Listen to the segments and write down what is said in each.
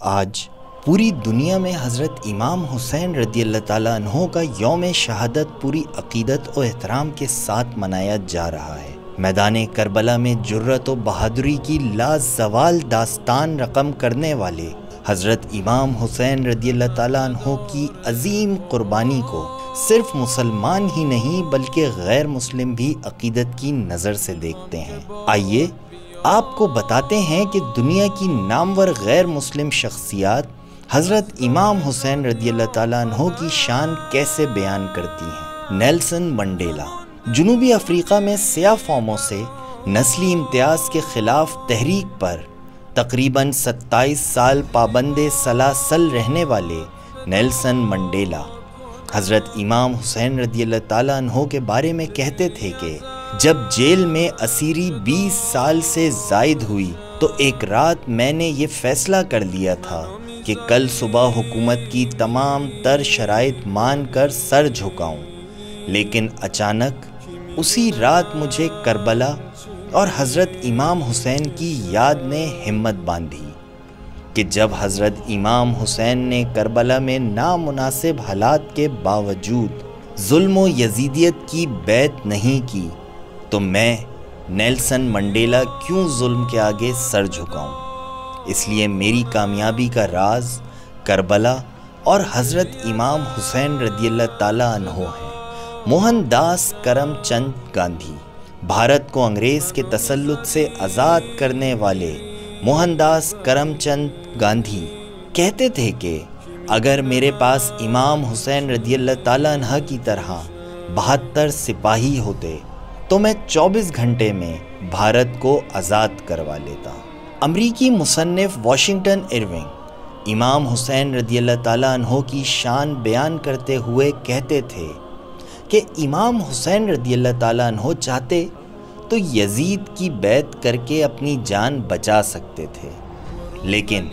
آج پوری دنیا میں حضرت امام حسین رضی اللہ تعالیٰ عنہ کا یوم شہادت پوری عقیدت و احترام کے ساتھ منایا جا رہا ہے۔ میدان کربلا میں جرأت و بہادری کی لازوال داستان رقم کرنے والے حضرت امام حسین رضی اللہ تعالیٰ عنہ کی عظیم قربانی کو صرف مسلمان ہی نہیں بلکہ غیر مسلم بھی عقیدت کی نظر سے دیکھتے ہیں۔ آئیے آپ کو بتاتے ہیں کہ دنیا کی نامور غیر مسلم شخصیات حضرت امام حسین رضی اللہ تعالیٰ عنہ کی شان کیسے بیان کرتی ہیں۔ نیلسن منڈیلا جنوبی افریقہ میں سیاہ فاموں سے نسلی امتیاز کے خلاف تحریک پر تقریباً 27 سال پابند سلاسل رہنے والے نیلسن منڈیلا حضرت امام حسین رضی اللہ تعالیٰ عنہ کے بارے میں کہتے تھے کہ جب جیل میں اسیری 20 سال سے زائد ہوئی تو ایک رات میں نے یہ فیصلہ کر لیا تھا کہ کل صبح حکومت کی تمام تر شرائط مان کر سر جھکاؤں، لیکن اچانک اسی رات مجھے کربلا اور حضرت امام حسین کی یاد نے ہمت باندھی کہ جب حضرت امام حسین نے کربلا میں نامناسب حالات کے باوجود ظلم و یزیدیت کی بیعت نہیں کی تو میں نیلسن منڈیلا کیوں ظلم کے آگے سر جھکاؤں۔ اس لیے میری کامیابی کا راز کربلا اور حضرت امام حسین رضی اللہ تعالیٰ عنہ ہے۔ موہن داس کرم چند گاندھی بھارت کو انگریز کے تسلط سے آزاد کرنے والے موہن داس کرم چند گاندھی کہتے تھے کہ اگر میرے پاس امام حسین رضی اللہ تعالیٰ عنہ کی طرح 72 سپاہی ہوتے تو میں 24 گھنٹے میں بھارت کو آزاد کروا لیتا۔ امریکی مصنف واشنگٹن ارونگ امام حسین رضی اللہ تعالیٰ عنہ کی شان بیان کرتے ہوئے کہتے تھے کہ امام حسین رضی اللہ تعالیٰ عنہ چاہتے تو یزید کی بیعت کر کے اپنی جان بچا سکتے تھے، لیکن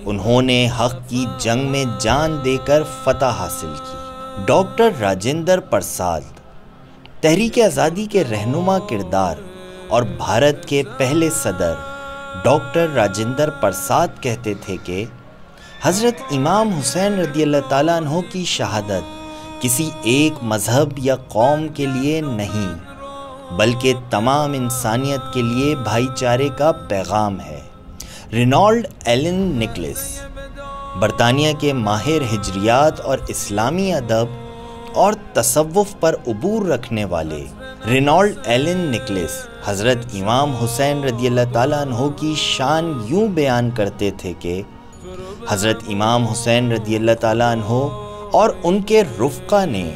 انہوں نے حق کی جنگ میں جان دے کر فتح حاصل کی۔ ڈاکٹر راجندر پرساد تحریک آزادی کے رہنما کردار اور بھارت کے پہلے صدر ڈاکٹر راجندر پرساد کہتے تھے کہ حضرت امام حسین رضی اللہ تعالیٰ عنہ کی شہادت کسی ایک مذہب یا قوم کے لیے نہیں بلکہ تمام انسانیت کے لیے بھائی چارے کا پیغام ہے۔ رینالڈ ایلن نکلس برطانیہ کے ماہر ہجریات اور اسلامی ادب اور تصوف پر عبور رکھنے والے رینالڈ ایلن نکلس حضرت امام حسین رضی اللہ تعالیٰ عنہ کی شان یوں بیان کرتے تھے کہ حضرت امام حسین رضی اللہ تعالیٰ عنہ اور ان کے رفقا نے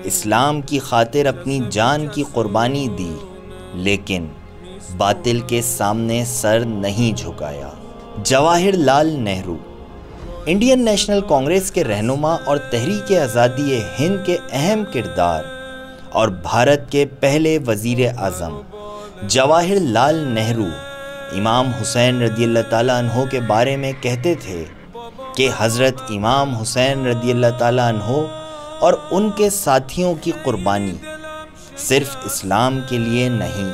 اسلام کی خاطر اپنی جان کی قربانی دی، لیکن باطل کے سامنے سر نہیں جھکایا۔ جواہر لال نہرو انڈین نیشنل کانگریس کے رہنما اور تحریک آزادی ہند کے اہم کردار اور بھارت کے پہلے وزیر اعظم جواہر لال نہرو امام حسین رضی اللہ تعالیٰ عنہ کے بارے میں کہتے تھے کہ حضرت امام حسین رضی اللہ تعالیٰ عنہ اور ان کے ساتھیوں کی قربانی صرف اسلام کے لیے نہیں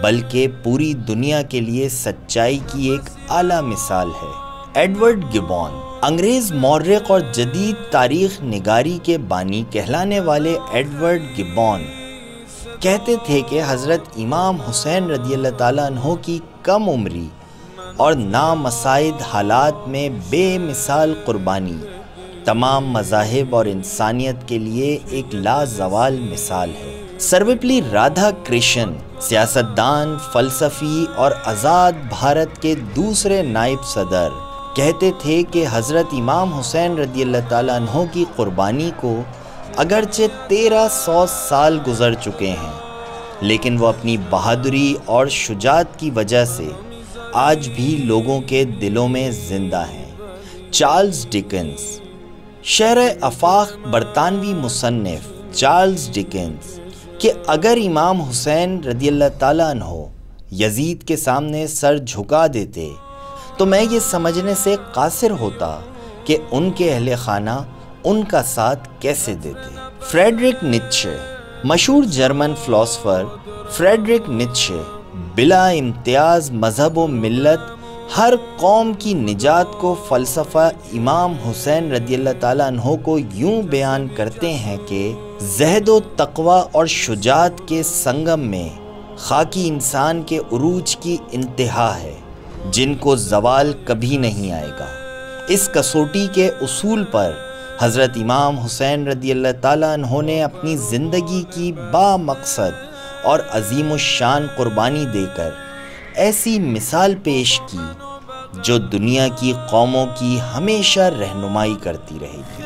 بلکہ پوری دنیا کے لیے سچائی کی ایک اعلیٰ مثال ہے۔ ایڈورڈ گبون انگریز مورخ اور جدید تاریخ نگاری کے بانی کہلانے والے ایڈورڈ گبون کہتے تھے کہ حضرت امام حسین رضی اللہ تعالیٰ عنہ کی کم عمری اور نامساعد حالات میں بے مثال قربانی تمام مذاہب اور انسانیت کے لیے ایک لازوال مثال ہے۔ سروپلی رادھا کرشن سیاستدان، فلسفی اور آزاد بھارت کے دوسرے نائب صدر کہتے تھے کہ حضرت امام حسین رضی اللہ تعالیٰ عنہ کی قربانی کو اگرچہ 1300 سال گزر چکے ہیں لیکن وہ اپنی بہادری اور شجاعت کی وجہ سے آج بھی لوگوں کے دلوں میں زندہ ہیں۔ چارلز ڈکنز شہر آفاق برطانوی مصنف چارلز ڈکنز کہ اگر امام حسین رضی اللہ تعالیٰ عنہ یزید کے سامنے سر جھکا دیتے تو میں یہ سمجھنے سے قاصر ہوتا کہ ان کے اہل خانہ ان کا ساتھ کیسے دیتے۔ فریڈرک نیچے مشہور جرمن فلاسفر فریڈرک نیچے بلا امتیاز مذہب و ملت ہر قوم کی نجات کو فلسفہ امام حسین رضی اللہ تعالیٰ عنہ کو یوں بیان کرتے ہیں کہ زہد و تقوی اور شجاعت کے سنگم میں خاکی انسان کے عروج کی انتہا ہے، جن کو زوال کبھی نہیں آئے گا۔ اس کسوٹی کے اصول پر حضرت امام حسین رضی اللہ تعالیٰ عنہ نے اپنی زندگی کی با مقصد اور عظیم الشان قربانی دے کر ایسی مثال پیش کی جو دنیا کی قوموں کی ہمیشہ رہنمائی کرتی رہے گی۔